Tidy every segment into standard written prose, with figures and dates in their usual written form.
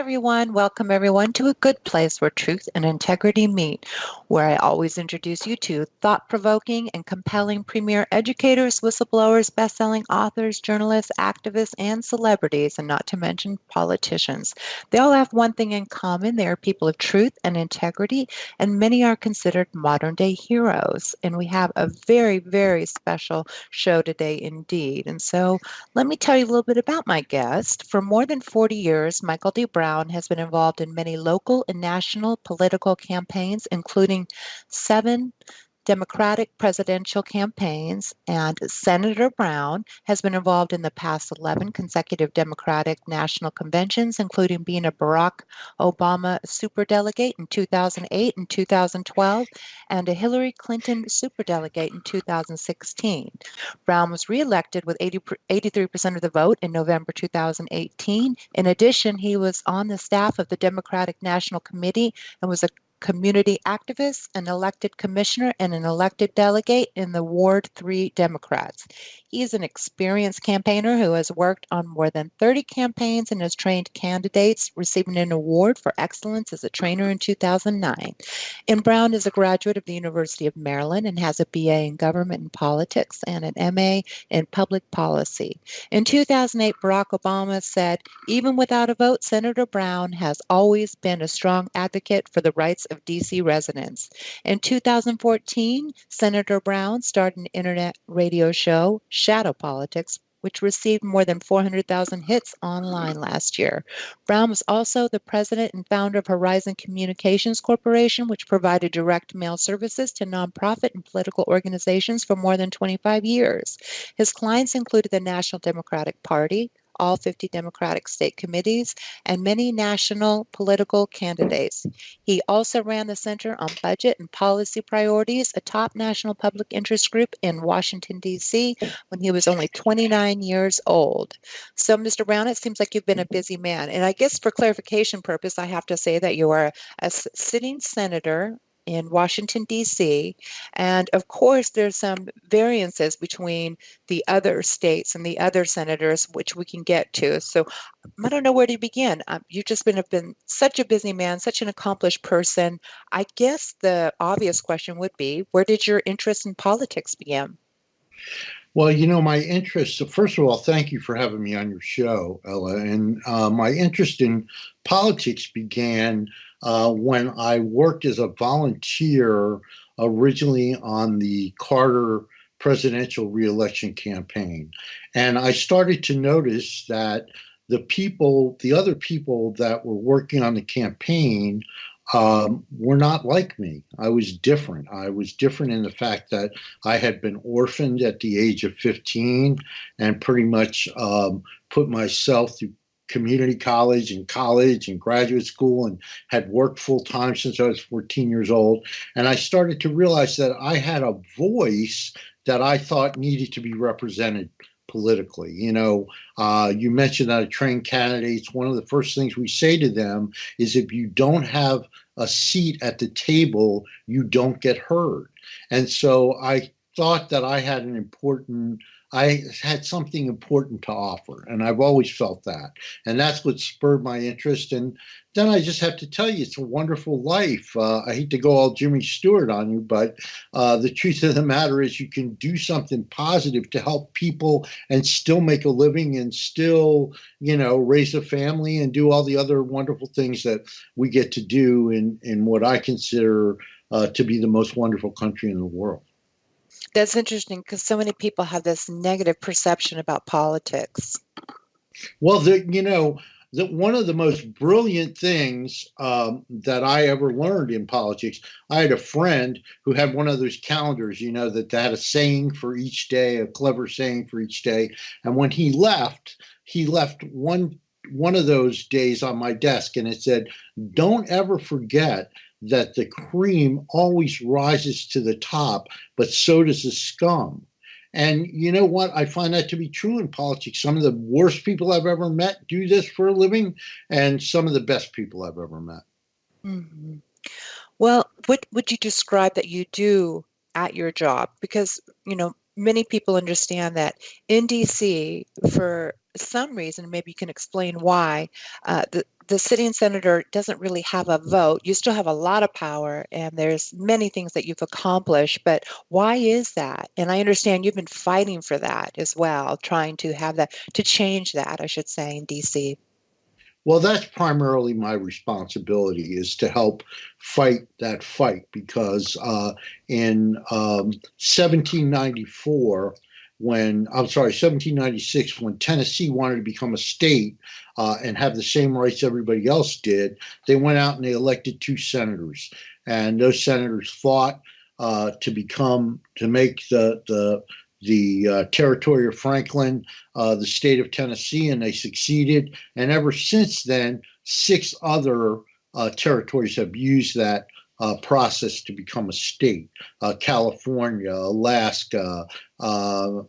everyone. Welcome, everyone, to a good place where truth and integrity meet, where I always introduce you to thought provoking and compelling premier educators, whistleblowers, best selling authors, journalists, activists, and celebrities, and not to mention politicians. They all have one thing in common: they are people of truth and integrity, and many are considered modern day heroes. And we have a very, very special show today indeed. And so, let me tell you a little bit about my guest. For more than 40 years, Michael D. Brown has been involved in many local and national political campaigns, including 7 Democratic presidential campaigns, and Senator Brown has been involved in the past 11 consecutive Democratic national conventions, including being a Barack Obama superdelegate in 2008 and 2012, and a Hillary Clinton superdelegate in 2016. Brown was reelected with 83% of the vote in November 2018. In addition, he was on the staff of the Democratic National Committee and was a community activist, an elected commissioner, and an elected delegate in the Ward 3 Democrats. He is an experienced campaigner who has worked on more than 30 campaigns and has trained candidates, receiving an award for excellence as a trainer in 2009. And Brown is a graduate of the University of Maryland and has a BA in government and politics and an MA in public policy. In 2008, Barack Obama said, "Even without a vote, Senator Brown has always been a strong advocate for the rights of DC residents." In 2014, Senator Brown started an internet radio show, Shadow Politics, which received more than 400,000 hits online last year. Brown was also the president and founder of Horizon Communications Corporation, which provided direct mail services to nonprofit and political organizations for more than 25 years. His clients included the National Democratic Party, all 50 Democratic state committees, and many national political candidates. He also ran the Center on Budget and Policy Priorities, a top national public interest group in Washington, D.C., when he was only 29 years old. So, Mr. Brown, it seems like you've been a busy man. And I guess for clarification purpose, I have to say that you are a sitting senator in Washington, D.C. And of course, there's some variances between the other states and the other senators, which we can get to. So I don't know where to begin. You've just have been such a busy man, such an accomplished person. I guess the obvious question would be, where did your interest in politics begin? Well, my interest, so first of all, thank you for having me on your show, Ella. And my interest in politics began when I worked as a volunteer originally on the Carter presidential reelection campaign. And I started to notice that the other people that were working on the campaign were not like me. I was different. I was different in the fact that I had been orphaned at the age of 15 and pretty much put myself through community college and graduate school and had worked full time since I was 14 years old. And I started to realize that I had a voice that I thought needed to be represented politically. You mentioned that I train candidates. One of the first things we say to them is if you don't have a seat at the table, you don't get heard. And so I thought that I had something important to offer, and I've always felt that. And that's what spurred my interest. And then I just have to tell you, it's a wonderful life. I hate to go all Jimmy Stewart on you, but the truth of the matter is you can do something positive to help people and still make a living and still, raise a family and do all the other wonderful things that we get to do in what I consider to be the most wonderful country in the world. That's interesting because so many people have this negative perception about politics. Well, one of the most brilliant things that I ever learned in politics, I had a friend who had one of those calendars, that had a saying for each day, a clever saying for each day. And when he left one of those days on my desk, and it said, "Don't ever forget that the cream always rises to the top, but so does the scum." And you know what? I find that to be true in politics. Some of the worst people I've ever met do this for a living, and some of the best people I've ever met. Mm-hmm. Well, what would you describe that you do at your job? Because, many people understand that in DC, for some reason, maybe you can explain why, the sitting senator doesn't really have a vote. You still have a lot of power, and there's many things that you've accomplished, but why is that? And I understand you've been fighting for that as well, trying to have that, to change that, I should say, in DC. Well, that's primarily my responsibility is to help fight that fight because in 1794, when I'm sorry, 1796, when Tennessee wanted to become a state and have the same rights everybody else did, they went out and they elected two senators, and those senators fought to make the territory of Franklin, the state of Tennessee, and they succeeded. And ever since then, six other territories have used that process to become a state. California, Alaska,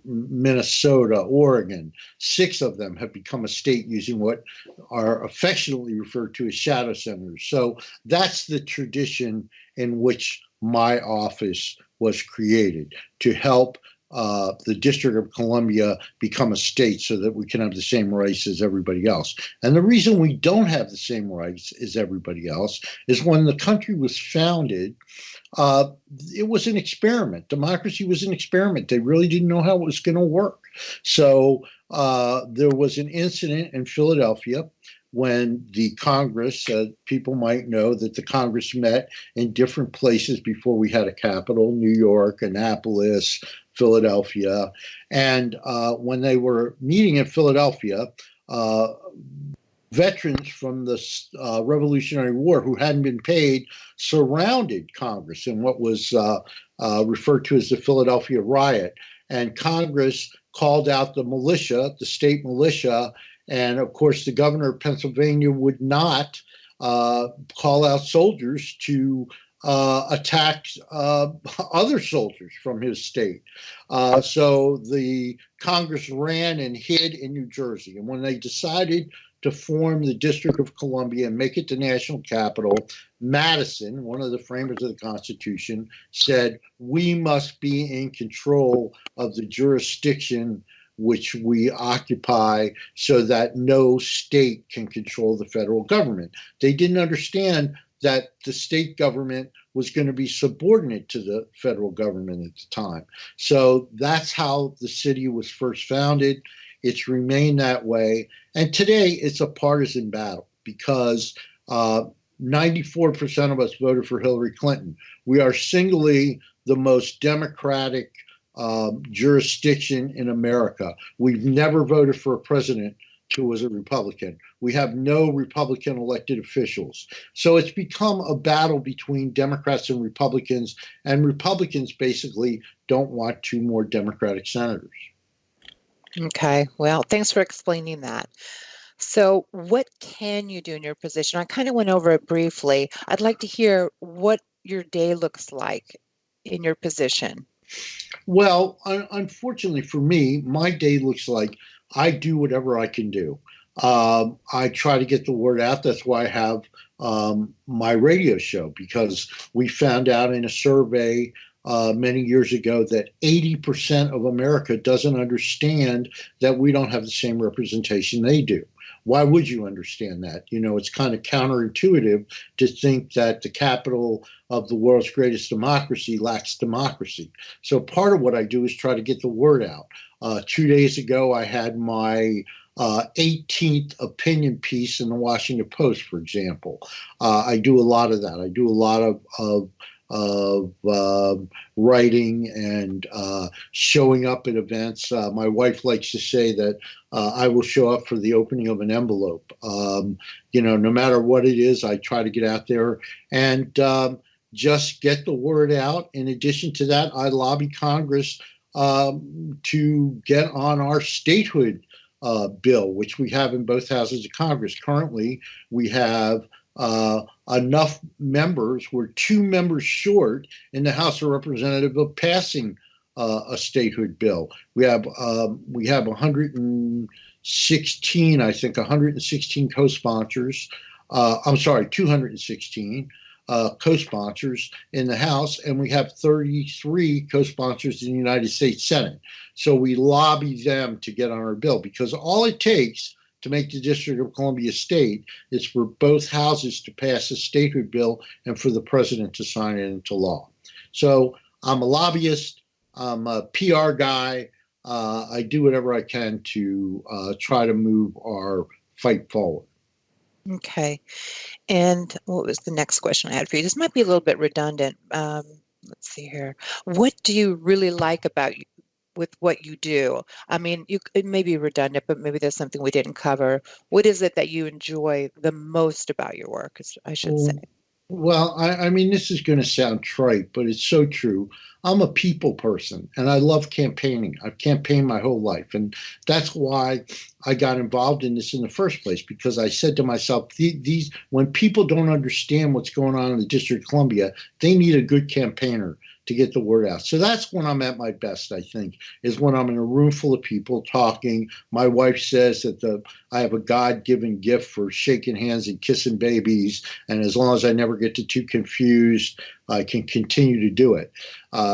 Minnesota, Oregon. Six of them have become a state using what are affectionately referred to as shadow senators. So that's the tradition in which my office was created, to help the District of Columbia become a state so that we can have the same rights as everybody else. And the reason we don't have the same rights as everybody else is when the country was founded, uh, it was an experiment. Democracy was an experiment. They really didn't know how it was going to work. So there was an incident in Philadelphia when the Congress, people might know that the Congress met in different places before we had a capital: New York, Annapolis, Philadelphia. And when they were meeting in Philadelphia, uh, veterans from the Revolutionary War who hadn't been paid surrounded Congress in what was referred to as the Philadelphia riot. And Congress called out the militia, the state militia, and of course, the governor of Pennsylvania would not call out soldiers to attack other soldiers from his state. So the Congress ran and hid in New Jersey. And when they decided to form the District of Columbia and make it the national capital, Madison, one of the framers of the Constitution, said, we must be in control of the jurisdiction which we occupy so that no state can control the federal government. They didn't understand that the state government was going to be subordinate to the federal government at the time. So that's how the city was first founded. It's remained that way. And today it's a partisan battle because 94% of us voted for Hillary Clinton. We are singly the most democratic jurisdiction in America. We've never voted for a president who was a Republican. We have no Republican elected officials. So it's become a battle between Democrats and Republicans basically don't want two more Democratic senators. Okay, well, thanks for explaining that. So, what can you do in your position? I kind of went over it briefly. I'd like to hear what your day looks like in your position. Well, unfortunately for me, my day looks like I do whatever I can do. I try to get the word out. That's why I have my radio show, because we found out in a survey many years ago that 80% of America doesn't understand that we don't have the same representation they do. Why would you understand that? You know, it's kind of counterintuitive to think that the capital of the world's greatest democracy lacks democracy. So part of what I do is try to get the word out. 2 days ago, I had my 18th opinion piece in the Washington Post, for example. I do a lot of that. I do a lot of writing and showing up at events. My wife likes to say that I will show up for the opening of an envelope. You know, no matter what it is, I try to get out there and just get the word out. In addition to that, I lobby Congress to get on our statehood bill, which we have in both houses of Congress. Currently, we have enough members. We're two members short in the House of Representatives of passing a statehood bill. We have 116, I think, 116 co-sponsors. I'm sorry, 216. co-sponsors in the House, and we have 33 co-sponsors in the United States Senate. So we lobby them to get on our bill, because all it takes to make the District of Columbia state is for both houses to pass a statehood bill and for the president to sign it into law. So I'm a lobbyist. I'm a PR guy. I do whatever I can to try to move our fight forward. Okay. And what was the next question I had for you? This might be a little bit redundant. Let's see here. What do you really like about you with what you do? I mean, it may be redundant, but maybe there's something we didn't cover. What is it that you enjoy the most about your work, I should say? Well, I mean, this is going to sound trite, but it's so true. I'm a people person and I love campaigning. I've campaigned my whole life. And that's why I got involved in this in the first place, because I said to myself, these when people don't understand what's going on in the District of Columbia, they need a good campaigner to get the word out. So that's when I'm at my best, I think, is when I'm in a room full of people talking. My wife says that I have a God-given gift for shaking hands and kissing babies, and as long as I never get too confused, I can continue to do it.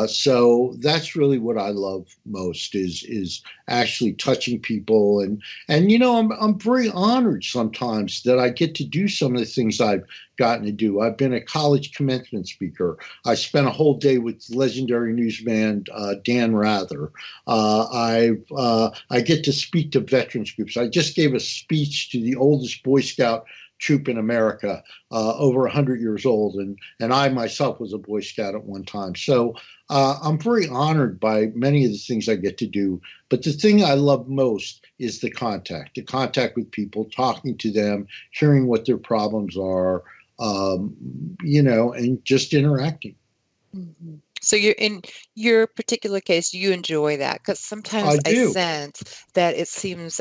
So that's really what I love most, is actually touching people, and I'm very honored sometimes that I get to do some of the things I've gotten to do. I've been a college commencement speaker. I spent a whole day with legendary newsman Dan Rather. I get to speak to veterans groups. I just gave a speech to the oldest Boy Scout troop in America, over 100 years old, and I myself was a Boy Scout at one time. So I'm very honored by many of the things I get to do. But the thing I love most is the contact with people, talking to them, hearing what their problems are, and just interacting. Mhm. So you're in your particular case, you enjoy that because I sometimes I do. sense that it seems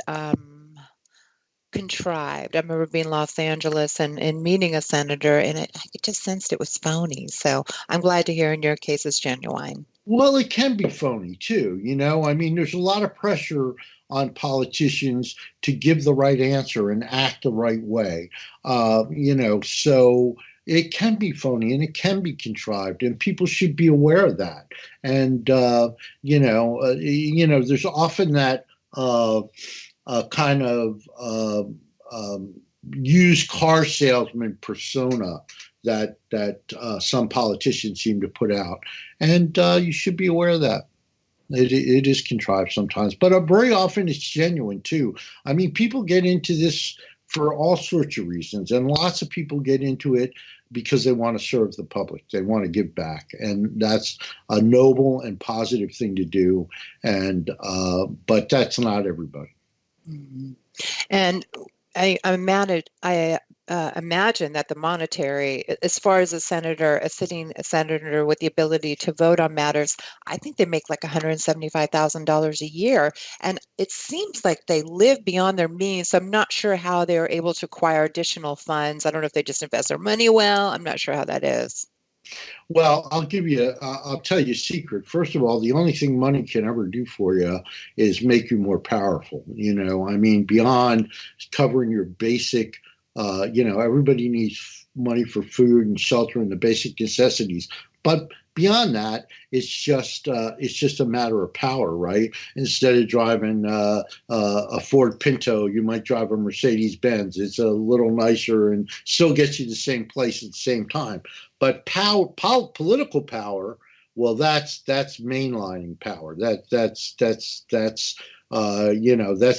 contrived. I remember being in Los Angeles and meeting a senator, and I just sensed it was phony. So I'm glad to hear in your case it's genuine. Well, it can be phony too. I mean, there's a lot of pressure on politicians to give the right answer and act the right way. So it can be phony and it can be contrived, and people should be aware of that. And there's often that kind of used car salesman persona that some politicians seem to put out, and you should be aware of that. It is contrived sometimes, but very often it's genuine too. I mean, people get into this for all sorts of reasons, and lots of people get into it because they want to serve the public. They want to give back, and that's a noble and positive thing to do. And but that's not everybody. Mhm. And I imagine that the monetary, as far as a sitting senator with the ability to vote on matters, I think they make like $175,000 a year. And it seems like they live beyond their means. So I'm not sure how they're able to acquire additional funds. I don't know if they just invest their money well. I'm not sure how that is. Well, I'll tell you a secret. First of all, the only thing money can ever do for you is make you more powerful. I mean, beyond covering your basic, everybody needs money for food and shelter and the basic necessities. But beyond that, it's just a matter of power, right? Instead of driving a Ford Pinto, you might drive a Mercedes Benz. It's a little nicer and still gets you the same place at the same time. But political power, well, that's mainlining power. That's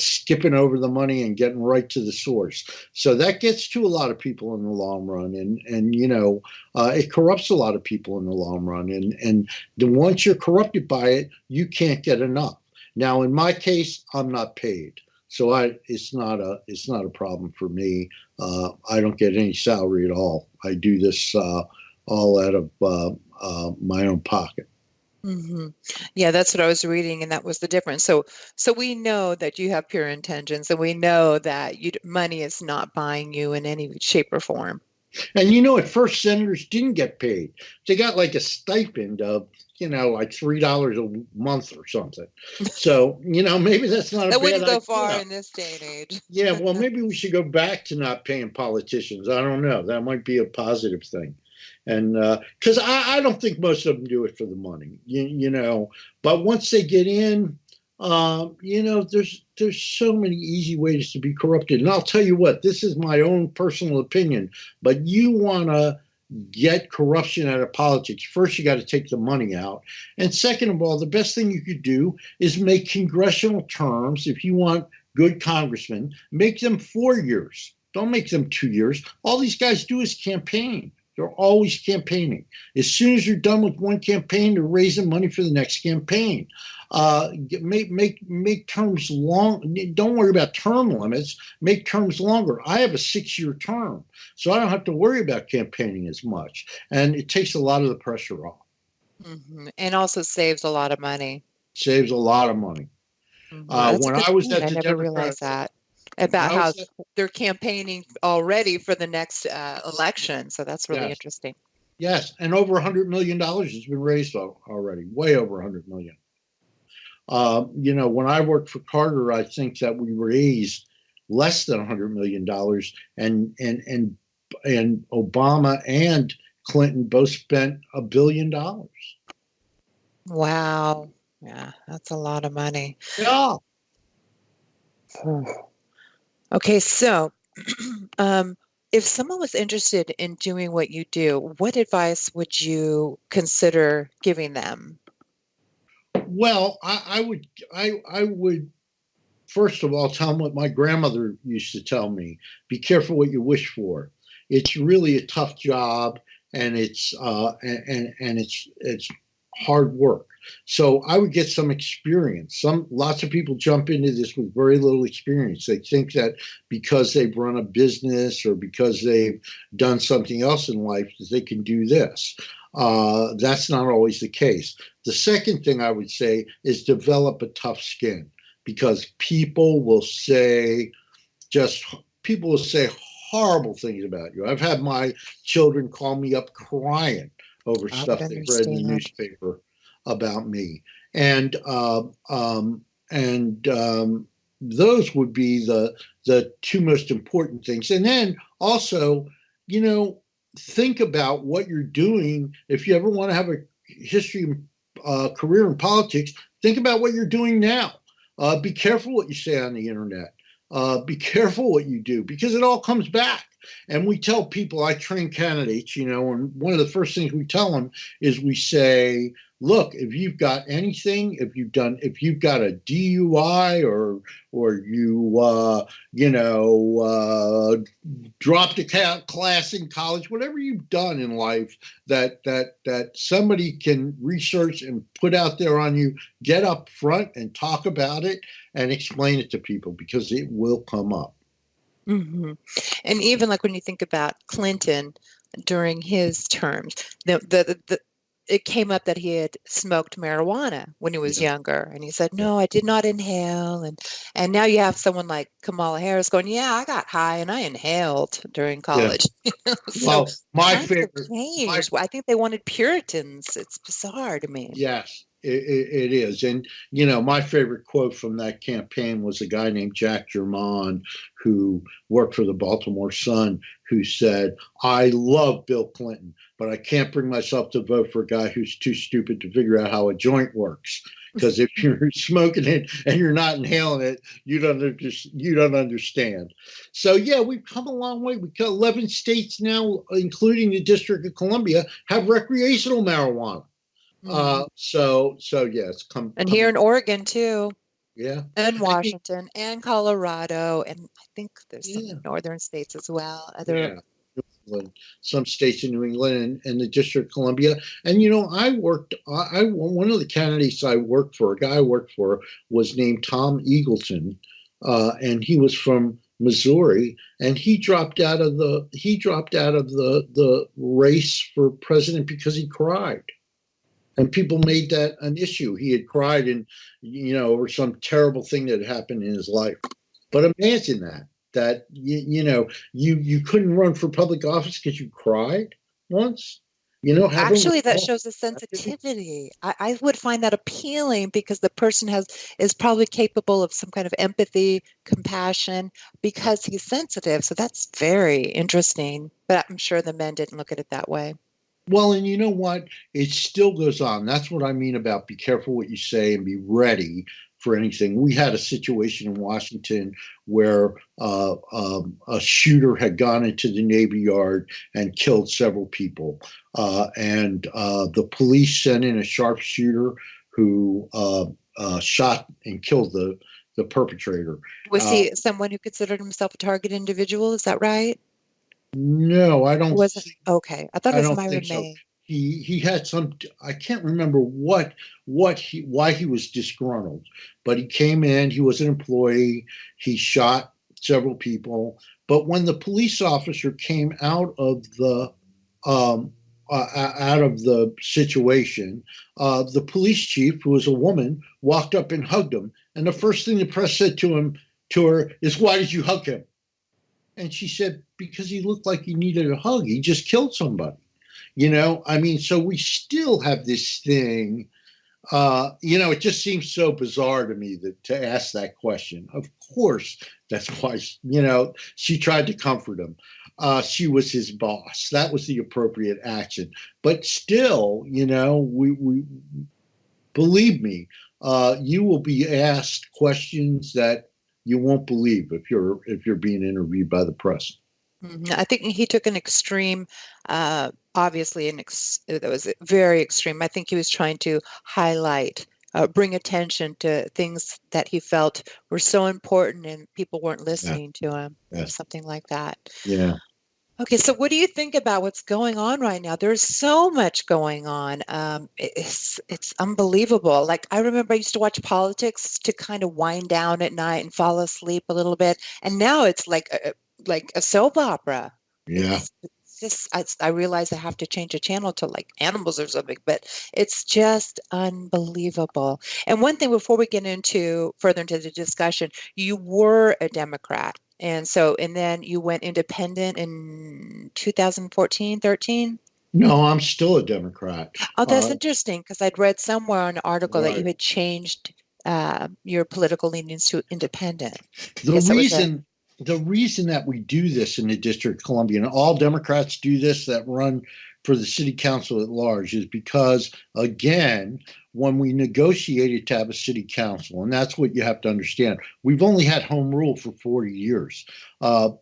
skipping over the money and getting right to the source. So that gets to a lot of people in the long run, and it corrupts a lot of people in the long run. And then once you're corrupted by it, you can't get enough. Now, in my case, I'm not paid. So it's not a problem for me. I don't get any salary at all. I do this all out of my own pocket. Hmm. Yeah, that's what I was reading, and that was the difference. So we know that you have pure intentions, and we know that money is not buying you in any shape or form. And you know, at first, senators didn't get paid. They got like a stipend of, like $3 a month or something. So, maybe that's not a That bad wouldn't go far idea. in this day and age. Yeah, well, maybe we should go back to not paying politicians. I don't know. That might be a positive thing. And because I don't think most of them do it for the money, but once they get in, there's so many easy ways to be corrupted. And I'll tell you what, this is my own personal opinion, but you want to get corruption out of politics. First, you got to take the money out. And second of all, the best thing you could do is make congressional terms. If you want good congressmen, make them 4 years. Don't make them 2 years. All these guys do is campaign. They're always campaigning. As soon as you're done with one campaign, they're raising money for the next campaign. Make terms long. Don't worry about term limits. Make terms longer. I have a 6-year term, so I don't have to worry about campaigning as much, and it takes a lot of the pressure off. And also saves a lot of money. Saves a lot of money. That's a When good I was point. at I the never realized Democrats, that about how they're campaigning already for the next election. So that's really interesting. Yes, and over $100 million has been raised already, way over $100 million. When I worked for Carter, I think that we raised less than $100 million, and Obama and Clinton both spent $1 billion. Wow. Yeah, that's a lot of money. Yeah. Okay, so if someone was interested in doing what you do, what advice would you consider giving them? Well, I would first of all tell them what my grandmother used to tell me: be careful what you wish for. It's really a tough job, and it's hard work. So I would get some experience. Lots of people jump into this with very little experience. They think that because they've run a business or because they've done something else in life that they can do this. That's not always the case. The second thing I would say is develop a tough skin, because people will say horrible things about you. I've had my children call me up crying over stuff they've read in the newspaper about me, and those would be the two most important things. And then also, think about what you're doing. If you ever want to have a history career in politics, think about what you're doing now. Be careful what you say on the internet. Be careful what you do, because it all comes back. And we tell people, I train candidates, and one of the first things we tell them is we say, look, if you've got anything, if you've got a DUI or you dropped a class in college, whatever you've done in life that somebody can research and put out there on you, get up front and talk about it and explain it to people, because it will come up. And even like when you think about Clinton during his terms, it came up that he had smoked marijuana when he was younger, and he said, "No, I did not inhale." And now you have someone like Kamala Harris going, "Yeah, I got high and I inhaled during college." So well, my favorite change. I think they wanted Puritans. It's bizarre to me. Yes, it is. And, my favorite quote from that campaign was a guy named Jack Germon, who worked for the Baltimore Sun, who said, I love Bill Clinton, but I can't bring myself to vote for a guy who's too stupid to figure out how a joint works. Because if you're smoking it and you're not inhaling it, you don't understand. So, yeah, we've come a long way. We've got 11 states now, including the District of Columbia, have recreational marijuana. So yeah, it's come. And here in Oregon too. Yeah. And Washington and Colorado, and I think there's some northern states as well. Some states in New England and the District of Columbia. And one of the candidates I worked for, a guy I worked for, was named Tom Eagleton, and he was from Missouri, and he dropped out of the race for president because he cried. And people made that an issue. He had cried over some terrible thing that happened in his life. But imagine that. that you couldn't run for public office because you cried once? Having Actually, that all shows a tragedy. sensitivity. I would find that appealing because the person is probably capable of some kind of empathy, compassion, because he's sensitive. So that's very interesting. But I'm sure the men didn't look at it that way. Well, and you know what? It still goes on. That's what I mean about be careful what you say and be ready for anything. We had a situation in Washington where a shooter had gone into the Navy Yard and killed several people. And the police sent in a sharpshooter who shot and killed the perpetrator. Was Uh, he someone who considered himself a target individual? Is that right? no, I Or don't was it? think Okay. I thought it I was don't Myra think so. May. He had some. I can't remember what he why he was disgruntled, but he came in. He was an employee. He shot several people. But when the police officer came um, out of the situation, the police chief, who was a woman, walked up and hugged him. And the first thing the press said to her is, "Why did you hug him?" And she said, "Because he looked like he needed a hug. He just killed somebody." I mean, so we still have this thing. It just seems so bizarre to me that to ask that question. Of course, that's why, she tried to comfort him. She was his boss. That was the appropriate action. But still, we believe me, you will be asked questions that you won't believe if you're being interviewed by the press. I think he took an extreme, obviously that was very extreme. I think he was trying to highlight, bring attention to things that he felt were so important and people weren't Yeah, listening to him, yeah, something like that. yeah. Okay, so what do you think about what's going on right now? There's so much going on. It's unbelievable. Like I remember I used to watch politics to kind of wind down at night and fall asleep a little bit, and now it's like a soap opera. Yeah. It's just I realize I have to change the channel to like animals or something, but it's just unbelievable. And one thing before we get into further into the discussion, you were a Democrat. And then you went independent in 2014, 13. No, I'm still a Democrat. Oh, that's Uh, interesting because I'd read somewhere on an article that you right. had changed your political leanings to independent. I The guess that was it. reason the reason that we do this in the District of Columbia, and all Democrats do this that run for the city council at large, is because again, when we negotiated to have a city council, and that's what you have to understand, we've only had home rule for 40 years.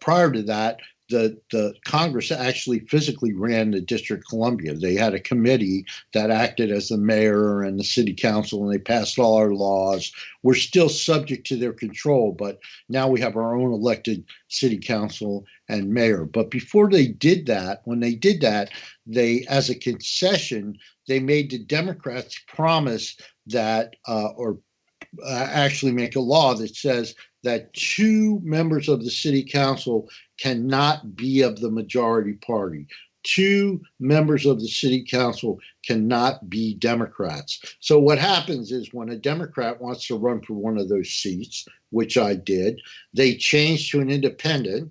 Prior to that, the Congress actually physically ran the District of Columbia. They had a committee that acted as the mayor and the city council, and they passed all our laws. We're still subject to their control, but now we have our own elected city council and mayor. But before they did that, when they did that, they, as a concession, they made the Democrats promise that, or actually make a law that says that two members of the city council cannot be of the majority party. Two members of the city council cannot be Democrats. So, what happens is when a Democrat wants to run for one of those seats, which I did, they change to an independent.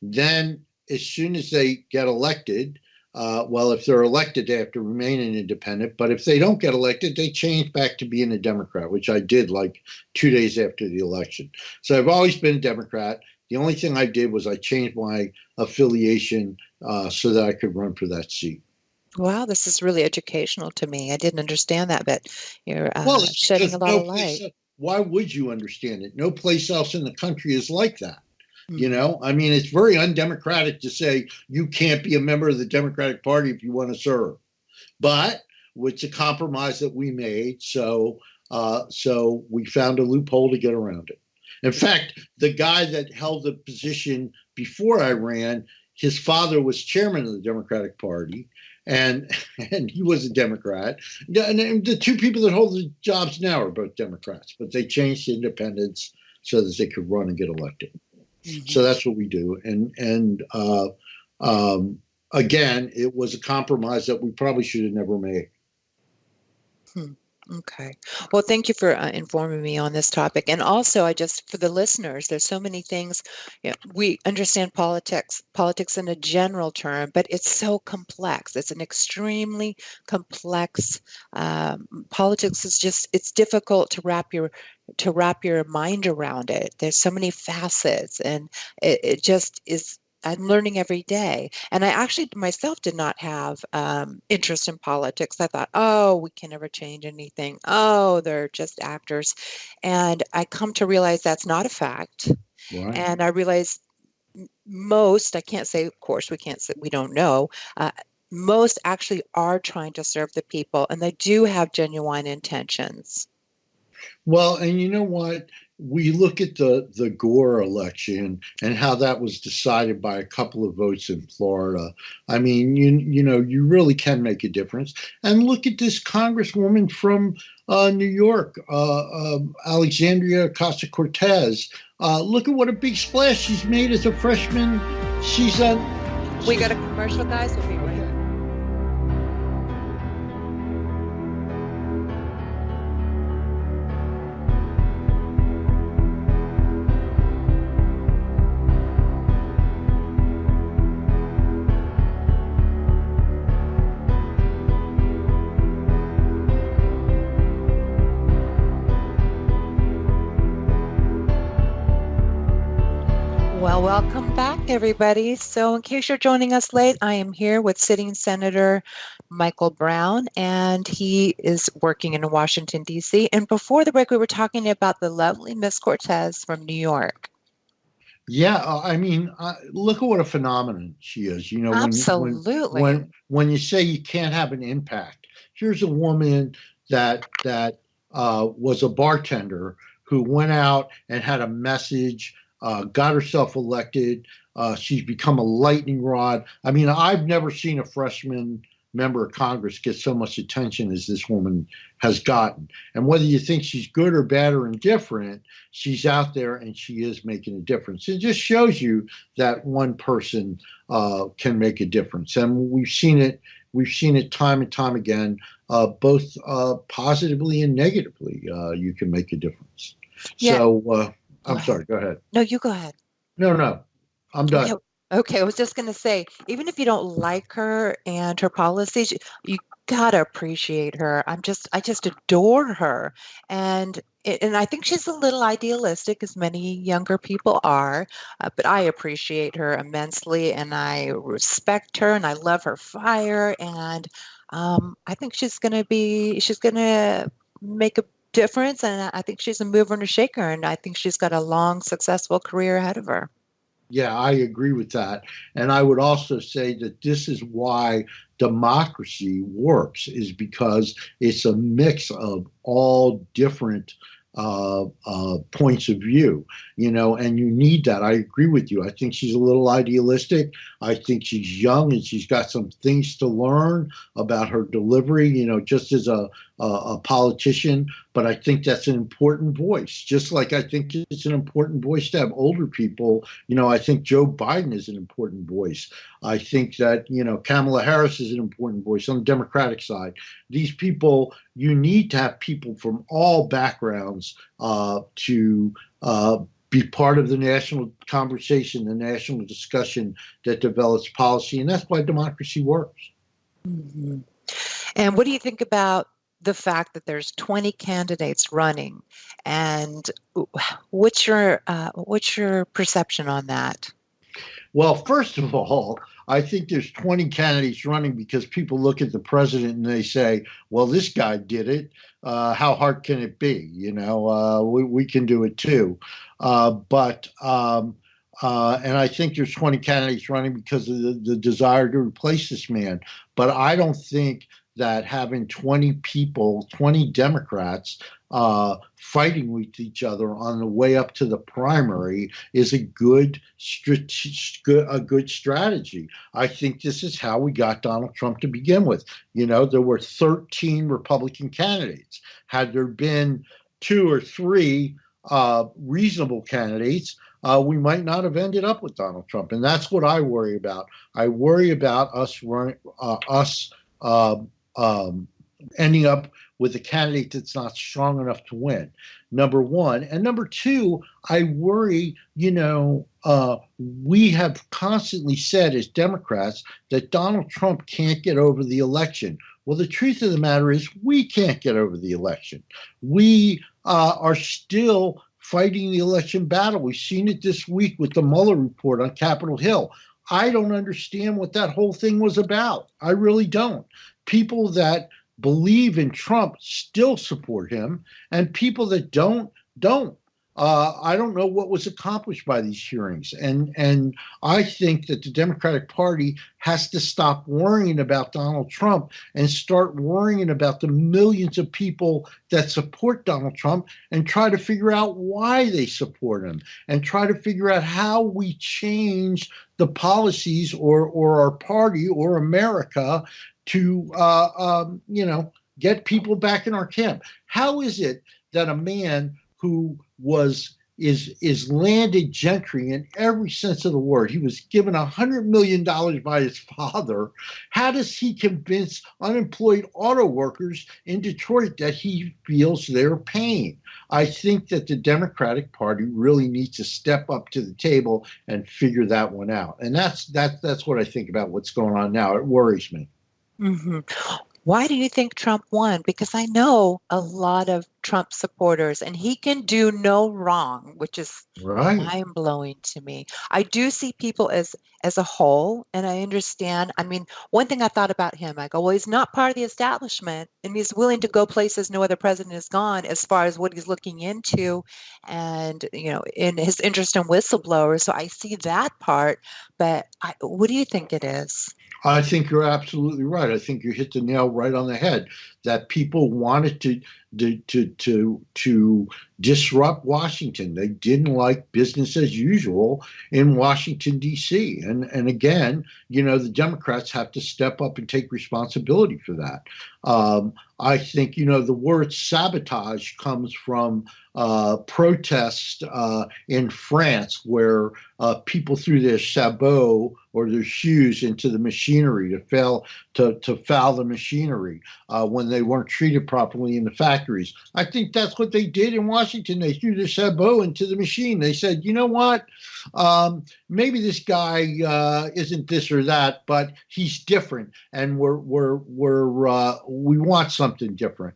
Then, as soon as they get elected, well, if they're elected, they have to remain an independent. But if they don't get elected, they change back to being a Democrat, which I did like 2 days after the election. So I've always been a Democrat. The only thing I did was I changed my affiliation so that I could run for that seat. Wow, this is really educational to me. I didn't understand that, but you're Well, it's shedding a because lot no of place, light. why would you understand it? No place else in the country is like that. Hmm. I mean, it's very undemocratic to say you can't be a member of the Democratic Party if you want to serve. But it's a compromise that we made. So we found a loophole to get around it. In fact, the guy that held the position before I ran, his father was chairman of the Democratic Party, and and he was a Democrat. And the two people that hold the jobs now are both Democrats, but they changed to independents so that they could run and get elected. So Hmm. that's what we do. And um, again, it was a compromise that we probably should have never made. Hmm. Okay. Well, thank you for informing me on this topic. And also, for the listeners, there's so many things. We understand politics in a general term, but it's so complex. It's an extremely complex, politics is just, it's difficult to wrap your mind around it. There's so many facets, and it just is. I'm learning every day. And I actually myself did not have interest in politics. I thought, oh, we can never change anything. Oh, they're just actors. And I come to realize that's not a fact. Right. And I realize most, I can't say, of course, we can't say, we don't know. Most actually are trying to serve the people, and they do have genuine intentions. Well, and you know what? We look at the Gore election and how that was decided by a couple of votes in Florida. I mean, you really can make a difference. And look at this Congresswoman from New York, Alexandria Ocasio Cortez. Look at what a big splash she's made as a freshman. She's a. We got a commercial, guys. We'll be right back. Well, welcome back, everybody. So, in case you're joining us late, I am here with sitting Senator Michael Brown, and he is working in Washington, D.C. And before the break, we were talking about the lovely Miss Cortez from New York. Yeah, I mean, look at what a phenomenon she is. You know, Absolutely. when you say you can't have an impact, here's a woman that was a bartender who went out and had a message, got herself elected. She's become a lightning rod. I mean, I've never seen a freshman member of Congress get so much attention as this woman has gotten. And whether you think she's good or bad or indifferent, she's out there and she is making a difference. It just shows you that one person can make a difference, and we've seen it. We've seen it time and time again, both positively and negatively. You can make a difference. Yeah. So Go I'm ahead. sorry. Go ahead. No, you go ahead. No, I'm Oh, done. yeah. Okay, I was just going to say, even if you don't like her and her policies, you gotta appreciate her. I just adore her, and and I think she's a little idealistic, as many younger people are, but I appreciate her immensely, and I respect her, and I love her fire, and I think she's gonna make a difference, and I think she's a mover and a shaker, and I think she's got a long, successful career ahead of her. Yeah, I agree with that. And I would also say that this is why democracy works, is because it's a mix of all different points of view, and you need that. I agree with you. I think she's a little idealistic. I think she's young and she's got some things to learn about her delivery, just as a politician. But I think that's an important voice, just like I think it's an important voice to have older people. I think Joe Biden is an important voice. I think that, Kamala Harris is an important voice on the Democratic side. These people, you need to have people from all backgrounds to be part of the national conversation, the national discussion that develops policy. And that's why democracy works. Mm-hmm. And what do you think about the fact that there's 20 candidates running? And what's your perception on that? Well, first of all, I think there's 20 candidates running because people look at the president and they say, well, this guy did it. How hard can it be? We can do it too. And I think there's 20 candidates running because of the desire to replace this man. But I don't think that having 20 people, 20 Democrats fighting with each other on the way up to the primary is a good strategy. I think this is how we got Donald Trump to begin with. There were 13 Republican candidates. Had there been two or three reasonable candidates, we might not have ended up with Donald Trump, and that's what I worry about. I worry about us ending up with a candidate that's not strong enough to win. Number one. And number two, I worry, we have constantly said as Democrats that Donald Trump can't get over the election. Well, the truth of the matter is we can't get over the election. We are still fighting the election battle. We've seen it this week with the Mueller report on Capitol Hill. I don't understand what that whole thing was about. I really don't. People that believe in Trump still support him, and people that don't. I don't know what was accomplished by these hearings, and I think that the Democratic Party has to stop worrying about Donald Trump and start worrying about the millions of people that support Donald Trump and try to figure out why they support him and try to figure out how we change the policies or our party or America to get people back in our camp. How is it that a man who is landed gentry in every sense of the word, he was given $100 million by his father, how does he convince unemployed auto workers in Detroit that he feels their pain? I think that the Democratic Party really needs to step up to the table and figure that one out. And that's what I think about what's going on now. It worries me. Mm-hmm. Why do you think Trump won? Because I know a lot of Trump supporters, and he can do no wrong, which is Right. mind-blowing to me. I do see people as a whole, and I understand. I mean, one thing I thought about him, I go, well, he's not part of the establishment, and he's willing to go places no other president has gone as far as what he's looking into, and in his interest in whistleblowers. So I see that part, but what do you think it is? I think you're absolutely right. I think you hit the nail right on the head. That people wanted to disrupt Washington. They didn't like business as usual in Washington D.C. And again, the Democrats have to step up and take responsibility for that. I think the word sabotage comes from protest in France, where people threw their sabots or their shoes into the machinery to foul the machinery when they weren't treated properly in the factories. I think that's what they did in Washington. They threw their sabot into the machine. They said, you know what? Maybe this guy isn't this or that, but he's different, and we want something different.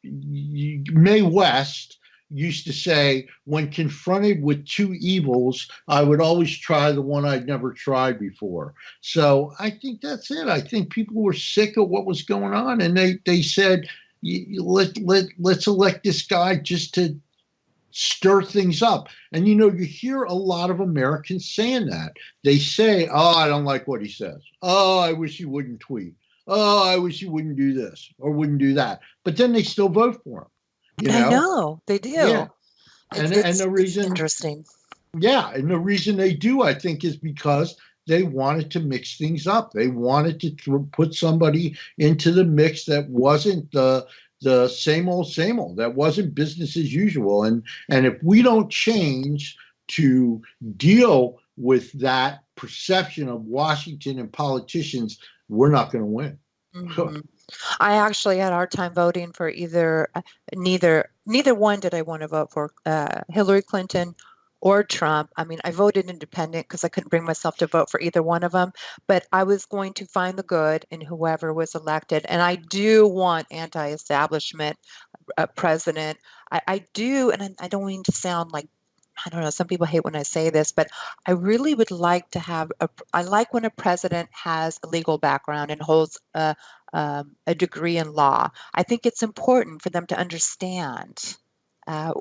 Mae West used to say, when confronted with two evils, I would always try the one I'd never tried before. So I think that's it. I think people were sick of what was going on, and they said, let's elect this guy just to stir things up. And you hear a lot of Americans saying that. They say, oh, I don't like what he says. Oh, I wish he wouldn't tweet. Oh, I wish he wouldn't do this or wouldn't do that. But then they still vote for him. I know they Yeah. do. And the It's reason, interesting. yeah, and the reason they do, I think, is because they wanted to mix things up. They wanted to put somebody into the mix that wasn't the same old, that wasn't business as usual. And if we don't change to deal with that perception of Washington and politicians, we're not going to win. Mm-hmm. I actually had a hard time voting for neither one did I want to vote for, Hillary Clinton or Trump. I mean, I voted independent because I couldn't bring myself to vote for either one of them, but I was going to find the good in whoever was elected. And I do want anti-establishment president. I do, and I don't mean to sound like, I don't know, some people hate when I say this, but I really would like to have I like when a president has a legal background and holds a degree in law. I think it's important for them to understand, uh,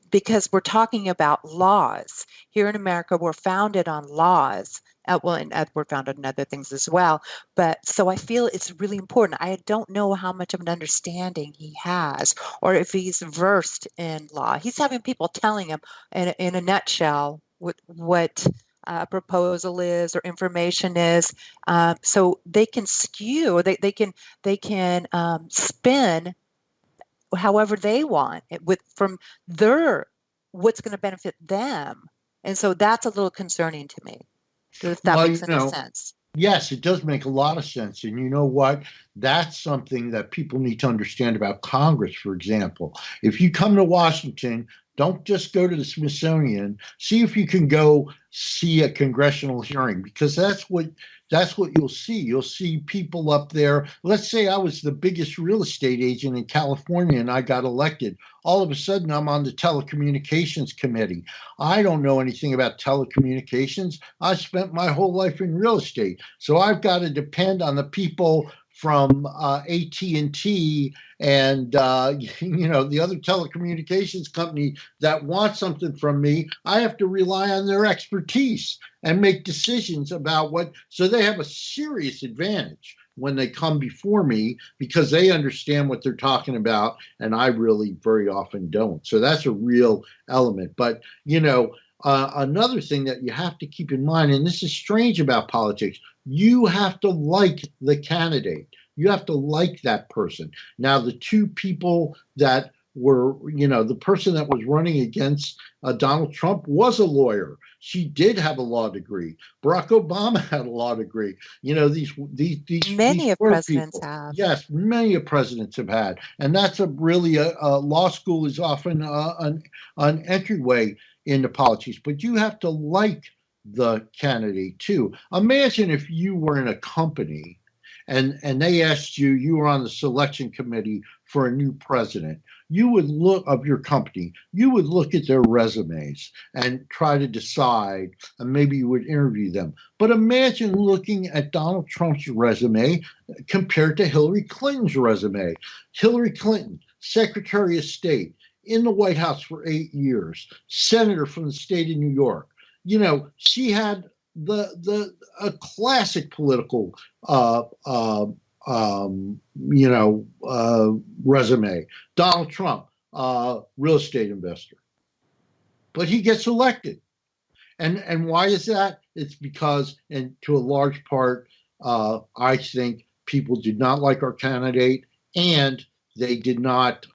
because we're talking about laws. Here in America, we're founded on laws. Well, and we're founded in other things as well. But so I feel it's really important. I don't know how much of an understanding he has, or if he's versed in law. He's having people telling him in a nutshell what a proposal is or information is, so they can skew, or they can spin however they want it from their what's going to benefit them. And so that's a little concerning to me, if that Well, makes any sense. Yes, it does make a lot of sense. And you know what? That's something that people need to understand about Congress, for example. If you come to Washington, don't just go to the Smithsonian. See if you can go see a congressional hearing because that's what you'll see. You'll see people up there. Let's say I was the biggest real estate agent in California and I got elected. All of a sudden I'm on the telecommunications committee. I don't know anything about telecommunications. I spent my whole life in real estate. So I've got to depend on the people from AT&T and the other telecommunications company that want something from me. I have to rely on their expertise and make decisions about what. So they have a serious advantage when they come before me because they understand what they're talking about, and I really very often don't. So that's a real element. But another thing that you have to keep in mind, and this is strange about politics, you have to like the candidate. You have to like that person. Now, the two people that were, the person that was running against Donald Trump was a lawyer. She did have a law degree. Barack Obama had a law degree. These Many of were presidents people. have. Yes, many of presidents have had, and that's a law school is often an entryway into politics, but you have to like the candidate too. Imagine if you were in a company and they asked you, you were on the selection committee for a new president. You would look of your company, you would look at their resumes and try to decide, and maybe you would interview them. But imagine looking at Donald Trump's resume compared to Hillary Clinton's resume. Hillary Clinton, Secretary of State, in the White House for 8 years, senator from the state of New York. She had the a classic political uh, uh, resume. Donald Trump, real estate investor, but he gets elected. And why is that? It's because, and to a large part, I think people did not like our candidate, and they did not.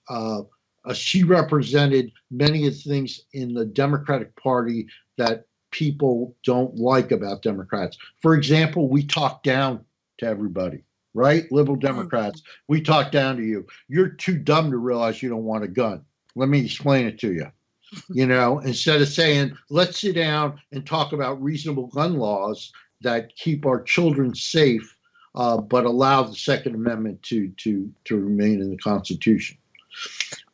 She represented many of the things in the Democratic Party that people don't like about Democrats. For example, we talk down to everybody, right? Liberal Mhm. Democrats, we talk down to you. You're too dumb to realize you don't want a gun. Let me explain it to you. Instead of saying, let's sit down and talk about reasonable gun laws that keep our children safe, but allow the Second Amendment to remain in the Constitution.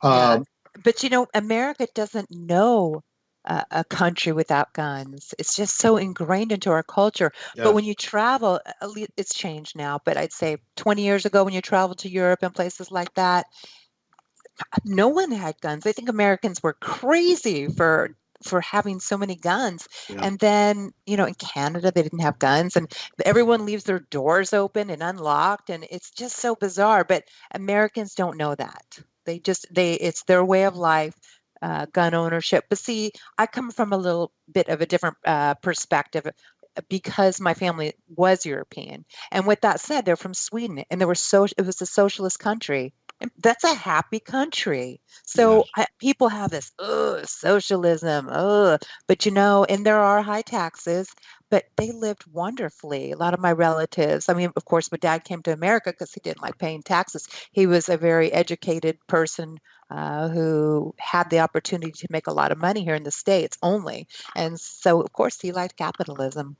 Yeah. Um, But America doesn't know a country without guns. It's just so ingrained into our culture. But when yes, you travel, at least it's changed now, but I'd say 20 years ago when you travel to Europe and places like that, no one had guns. I think Americans were crazy for having so many guns. yeah. And then, in Canada, they didn't have guns, and everyone leaves their doors open and unlocked, and it's just so bizarre. But Americans don't know that. It's their way of life, gun ownership. But see, I come from a little bit of a different perspective because my family was European. And with that said, they're from Sweden, and it was a socialist country. And that's a happy country. So Yes. people have this, socialism, but and there are high taxes, but they lived wonderfully. A lot of my relatives, I mean, of course, my dad came to America because he didn't like paying taxes. He was a very educated person who had the opportunity to make a lot of money here in the States only. And so, of course, he liked capitalism.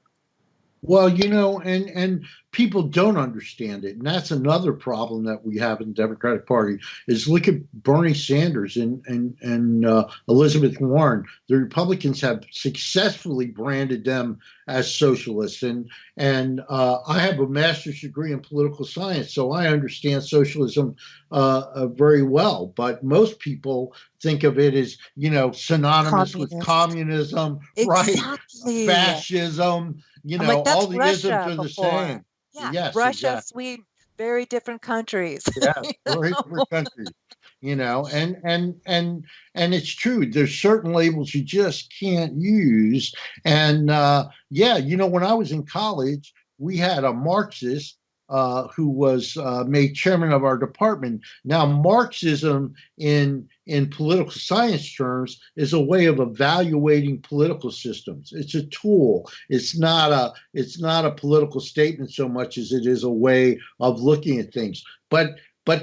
Well, and people don't understand it, and that's another problem that we have in the Democratic Party. Is look at Bernie Sanders and Elizabeth Warren. The Republicans have successfully branded them as socialists, and I have a master's degree in political science, so I understand socialism very well. But most people think of it as synonymous with Communist. communism, right? Exactly. Fascism. I'm like, All that's the isms Russia are the before. same. Yeah, Yes, Russia, exactly. Sweden, very different countries. Yes, You very know? different countries. And it's true. There's certain labels you just can't use. And yeah, when I was in college, we had a Marxist who was made chairman of our department. Now, Marxism in political science terms is a way of evaluating political systems. It's a tool. It's not a political statement so much as it is a way of looking at things. But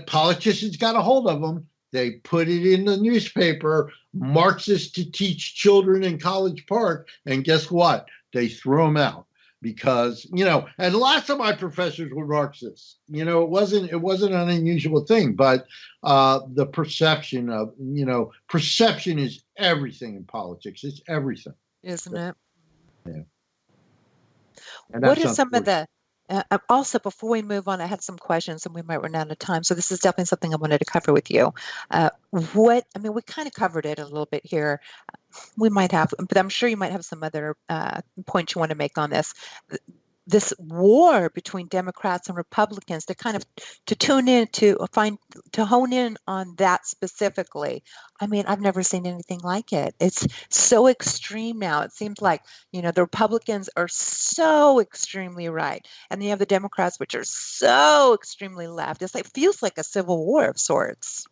politicians got a hold of them. They put it in the newspaper, Marxist to teach children in College Park, and guess what? They threw them out because and lots of my professors were Marxists. It wasn't an unusual thing, but the perception is everything in politics. It's everything. Isn't it? Yeah, and What that's are some of unfortunate. the also, before we move on, I had some questions and we might run out of time. So this is definitely something I wanted to cover with you. We kind of covered it a little bit here. We might have, but I'm sure you might have some other points you want to make on this. This war between Democrats and Republicans, to tune in to hone in on that specifically. I mean, I've never seen anything like it. It's so extreme now. It seems like, the Republicans are so extremely right, and you have the Democrats, which are so extremely left. Feels like a civil war of sorts.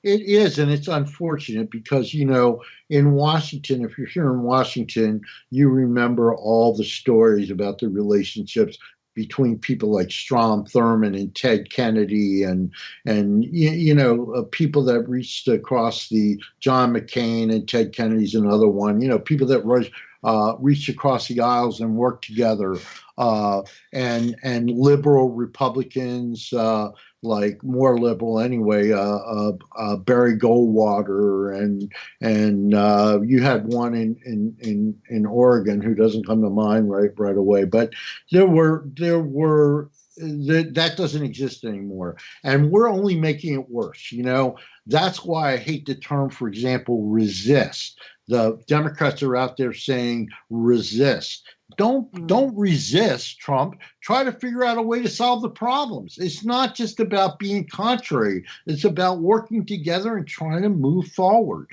It is, and it's unfortunate because, in Washington, if you're here in Washington, you remember all the stories about the relationships between people like Strom Thurmond and Ted Kennedy, and people that reached across the John McCain and Ted Kennedy's another one. People that reached across the aisles and worked together, and liberal Republicans. Like more liberal anyway, Barry Goldwater, and you had one in Oregon who doesn't come to mind right away, but there were that doesn't exist anymore, and we're only making it worse. That's why I hate the term, for example, resist. The Democrats are out there saying resist. Don't resist Trump. Try to figure out a way to solve the problems. It's not just about being contrary. It's about working together and trying to move forward.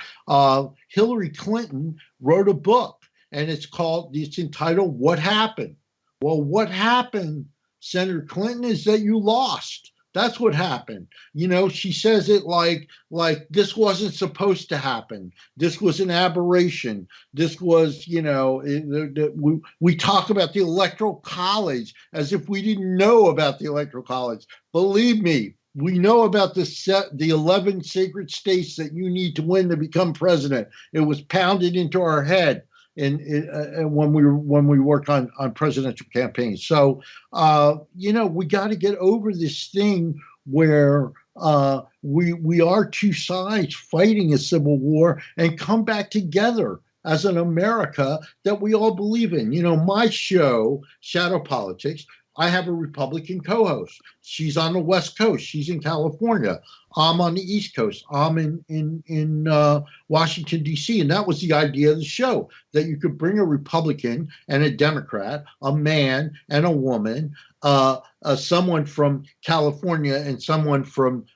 Hillary Clinton wrote a book, and it's entitled "What Happened." Well, what happened, Senator Clinton, is that you lost. That's what happened. She says it like this wasn't supposed to happen. This was an aberration. This was, we talk about the Electoral College as if we didn't know about the Electoral College. Believe me, we know about the 11 sacred states that you need to win to become president. It was pounded into our head. And when we work on presidential campaigns. So we got to get over this thing where we are two sides fighting a civil war and come back together as an America that we all believe in. My show, Shadow Politics, I have a Republican co-host. She's on the West Coast. She's in California. I'm on the East Coast. I'm in Washington, D.C. And that was the idea of the show, that you could bring a Republican and a Democrat, a man and a woman, someone from California and someone from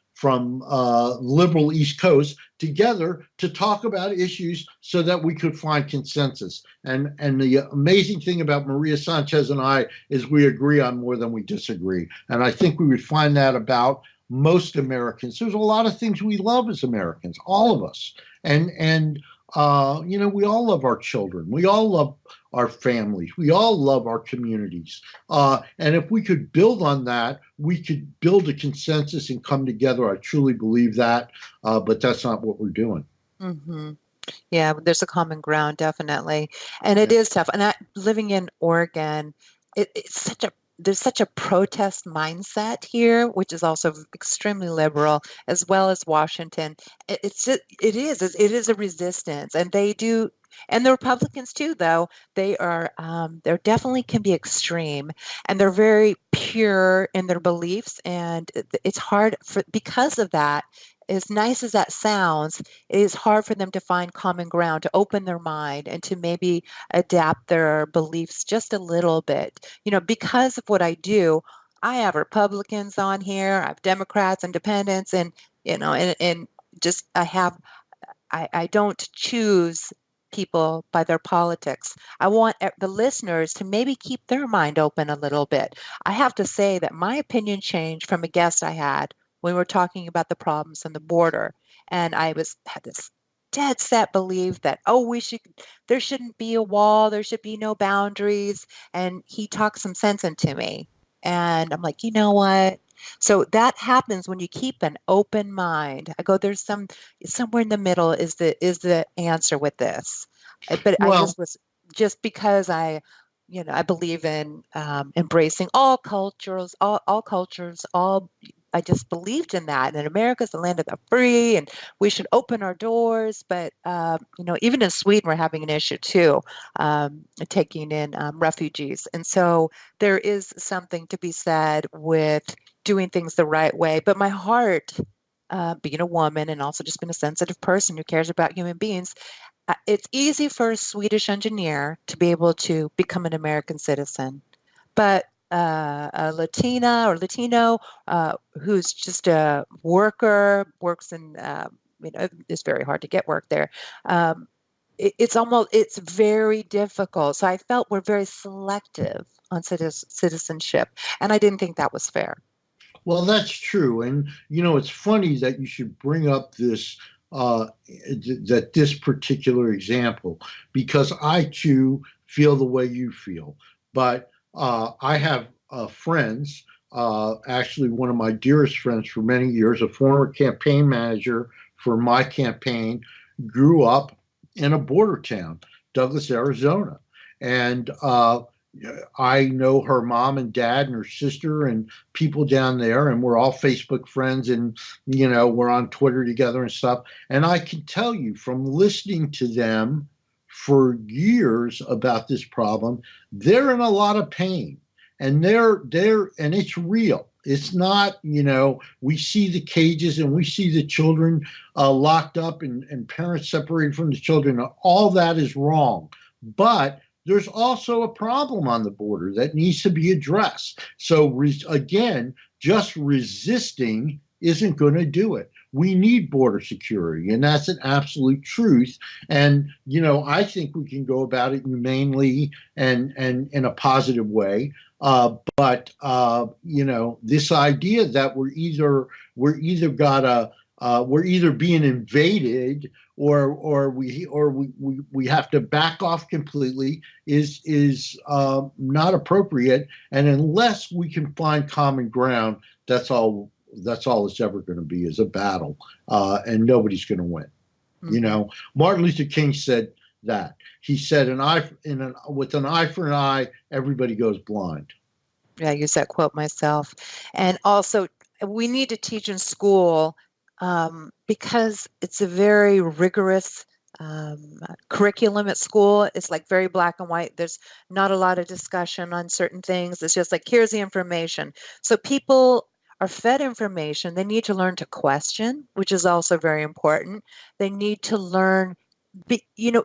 liberal East Coast together to talk about issues so that we could find consensus. And the amazing thing about Maria Sanchez and I is we agree on more than we disagree. And I think we would find that about most Americans. There's a lot of things we love as Americans, all of us. And we all love our children. We all love our families. We all love our communities. And if we could build on that, we could build a consensus and come together. I truly believe that, but that's not what we're doing. Mm-hmm. Yeah, there's a common ground, definitely. And it is tough. And living in Oregon, there's such a protest mindset here, which is also extremely liberal, as well as Washington. It is a resistance, and they do, and the Republicans too. Though they definitely can be extreme, and they're very pure in their beliefs, and it's hard because of that. As nice as that sounds, it is hard for them to find common ground, to open their mind, and to maybe adapt their beliefs just a little bit. Because of what I do, I have Republicans on here, I have Democrats, independents, and and just I don't choose people by their politics. I want the listeners to maybe keep their mind open a little bit. I have to say that my opinion changed from a guest I had when we were talking about the problems on the border. And had this dead set belief that, oh, there shouldn't be a wall, there should be no boundaries. And he talked some sense into me. And I'm like, you know what? So that happens when you keep an open mind. I go, there's somewhere in the middle is the answer with this. But I Well, just because I believe in embracing all cultures, all cultures, all. I just believed in that. And America's the land of the free, and we should open our doors. But even in Sweden, we're having an issue too, taking in refugees. And so there is something to be said with doing things the right way. But my heart, being a woman and also just being a sensitive person who cares about human beings, it's easy for a Swedish engineer to be able to become an American citizen, but a Latina or Latino who's just a worker, works in, it's very hard to get work there. It's very difficult. So I felt we're very selective on citizenship, and I didn't think that was fair. well, that's true. And, it's funny that you should bring up this particular example, because I too feel the way you feel. But I have friends, actually, one of my dearest friends for many years, a former campaign manager for my campaign, grew up in a border town, Douglas, Arizona. And I know her mom and dad and her sister and people down there, and we're all Facebook friends, and we're on Twitter together and stuff. And I can tell you from listening to them for years about this problem, they're in a lot of pain, and and it's real. It's not, we see the cages and we see the children locked up, and parents separated from the children. All that is wrong. But there's also a problem on the border that needs to be addressed. So, again, just resisting isn't going to do it. We need border security, and that's an absolute truth. And, I think we can go about it humanely and in a positive way. But this idea that we're either being invaded, or we have to back off completely is not appropriate. And unless we can find common ground, that's all it's ever going to be, is a battle, and nobody's going to win. Mhm. Martin Luther King said that. He said, with an eye for an eye, everybody goes blind. Yeah, I use that quote myself. And also, we need to teach in school because it's a very rigorous curriculum at school. It's like very black and white. There's not a lot of discussion on certain things. It's just like, here's the information. So people are fed information. They need to learn to question, which is also very important. They need to learn.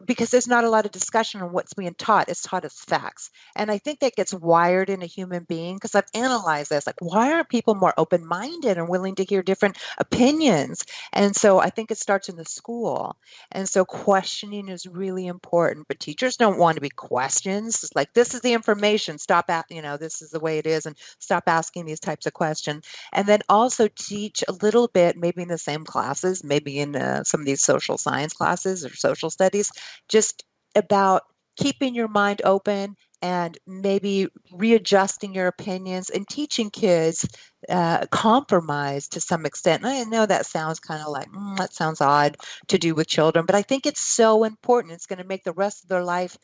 Because there's not a lot of discussion on what's being taught. It's taught as facts. And I think that gets wired in a human being because I've analyzed this. Like, why aren't people more open minded and willing to hear different opinions? And so I think it starts in the school. And so questioning is really important. But teachers don't want to be questions. It's like, this is the information. This is the way it is. And stop asking these types of questions. And then also teach a little bit, maybe in the same classes, maybe in some of these social science classes or social studies, just about keeping your mind open and maybe readjusting your opinions and teaching kids compromise to some extent. And I know that sounds kind of like, that sounds odd to do with children, but I think it's so important. It's going to make the rest of their life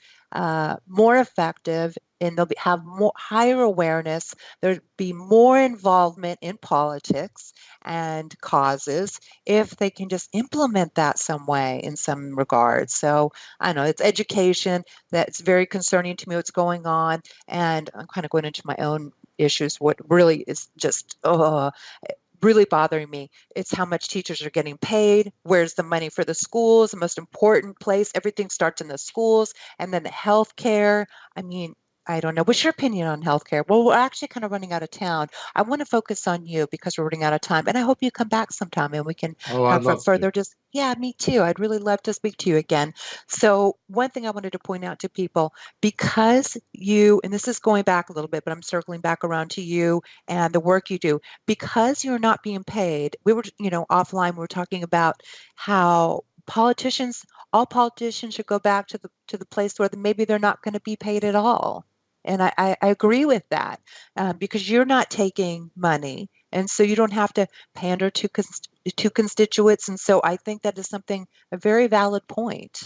more effective, and they'll have more higher awareness. There'll be more involvement in politics and causes if they can just implement that some way in some regards. So I know it's education that's very concerning to me, what's going on. And I'm kind of going into my own issues. What really is just really bothering me, it's how much teachers are getting paid. Where's the money for the schools? The most important place, everything starts in the schools, and then the healthcare. I mean, I don't know. What's your opinion on healthcare? Well, we're actually kind of running out of town. I want to focus on you because we're running out of time, and I hope you come back sometime and we can Oh, I'd have a love to. further just yeah, me too. I'd really love to speak to you again. So, one thing I wanted to point out to people, because you, and this is going back a little bit, but I'm circling back around to you and the work you do, because you're not being paid. We were, offline, we were talking about how politicians, all politicians should go back to the place where maybe they're not going to be paid at all. And I agree with that because you're not taking money. And so you don't have to pander to constituents. And so I think that is something, a very valid point.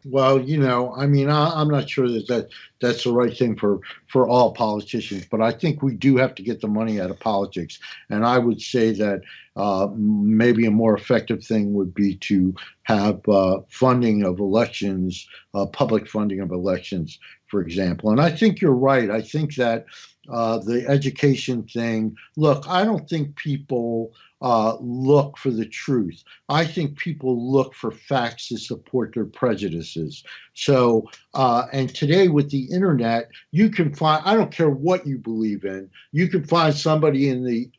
Well, I mean, I'm not sure that's the right thing for all politicians, but I think we do have to get the money out of politics. And I would say that maybe a more effective thing would be to have funding of elections, public funding of elections, for example. And I think you're right. I think that the education thing, look, I don't think people look for the truth. I think people look for facts to support their prejudices. So, and today with the internet, you can find, I don't care what you believe in, you can find somebody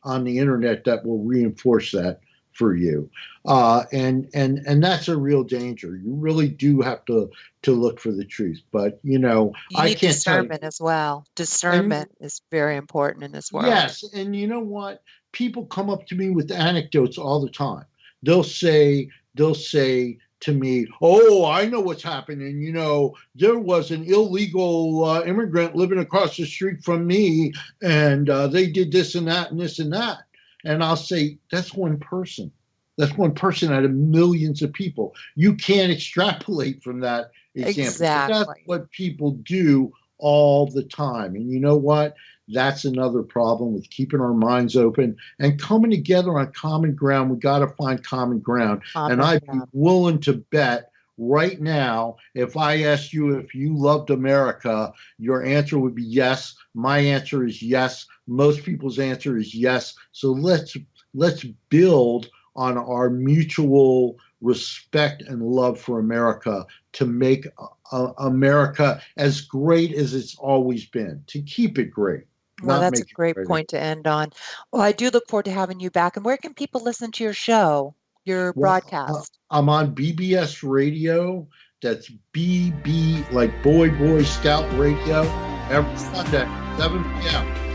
on the internet that will reinforce that for you. And that's a real danger. You really do have to look for the truth. But, You I need can't tell you. discernment as well. And Discernment is very important in this world. yes, and you know what? People come up to me with anecdotes all the time. They'll say to me, "Oh, I know what's happening. There was an illegal immigrant living across the street from me, and they did this and that and this and that." And I'll say, "That's one person. That's one person out of millions of people. You can't extrapolate from that example." But that's Exactly. what people do all the time. And you know what? That's another problem with keeping our minds open and coming together on common ground. We got to find common ground. And Common I'd be ground. willing to bet right now, if I asked you if you loved America, your answer would be yes. My answer is yes. Most people's answer is yes. So let's build on our mutual respect and love for America to make America as great as it's always been, to keep it great, Well, not that's a make it great greater. point to end on. Well, I do look forward to having you back. And where can people listen to your show, your Well, broadcast? I'm on BBS Radio. That's BB, like Boy Boy Scout Radio, every Sunday, 7 p.m.